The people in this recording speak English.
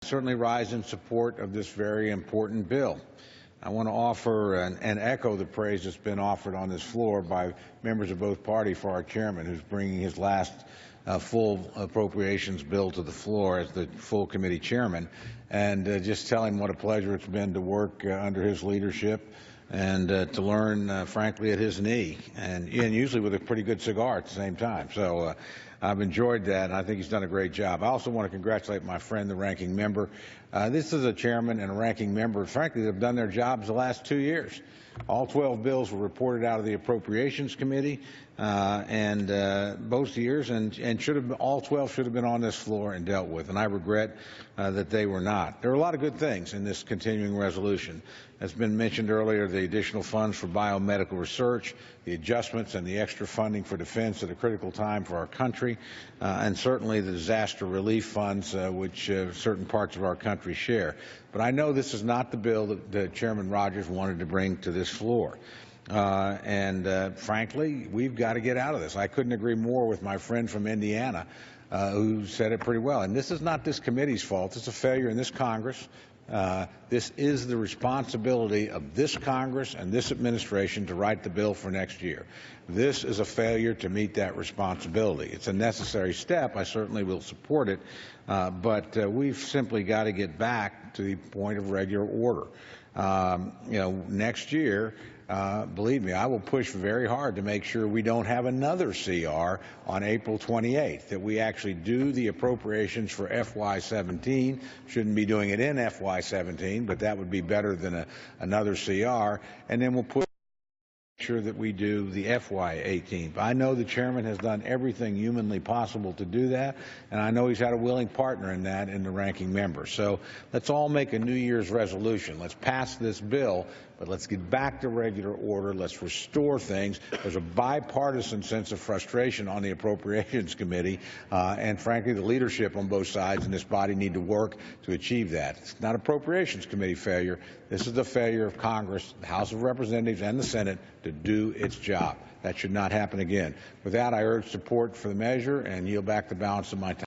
certainly rise in support of this very important bill. I want to offer and echo the praise that's been offered on this floor by members of both parties for our chairman, who's bringing his last full appropriations bill to the floor as the full committee chairman, and just tell him what a pleasure it's been to work under his leadership and to learn, frankly, at his knee, and usually with a pretty good cigar at the same time. So I've enjoyed that, and I think he's done a great job. I also want to congratulate my friend, the ranking member. This is a chairman and a ranking member, frankly, that have done their jobs the last 2 years. All 12 bills were reported out of the Appropriations Committee, both years, and all 12 should have been on this floor and dealt with, and I regret that they were not. There are a lot of good things in this continuing resolution. As been mentioned earlier, the additional funds for biomedical research, the adjustments and the extra funding for defense at a critical time for our country, and certainly the disaster relief funds, which certain parts of our country share. But I know this is not the bill that Chairman Rogers wanted to bring to this floor. Frankly, we've got to get out of this. I couldn't agree more with my friend from Indiana, who said it pretty well. And this is not this committee's fault. It's a failure in this Congress. This is the responsibility of this Congress and this administration to write the bill for next year. This is a failure to meet that responsibility. It's a necessary step. I certainly will support it, but we've simply got to get back to the point of regular order. Next year, believe me, I will push very hard to make sure we don't have another CR on April 28th, that we actually do the appropriations for FY17. Shouldn't be doing it in FY17, but that would be better than another CR, and then we'll push sure that we do the FY18. I know the chairman has done everything humanly possible to do that, and I know he's had a willing partner in that in the ranking member. So let's all make a New Year's resolution. Let's pass this bill, but let's get back to regular order. Let's restore things. There's a bipartisan sense of frustration on the Appropriations Committee, and frankly, the leadership on both sides in this body need to work to achieve that. It's not Appropriations Committee failure. This is the failure of Congress, the House of Representatives, and the Senate to do its job. That should not happen again. With that, I urge support for the measure and yield back the balance of my time.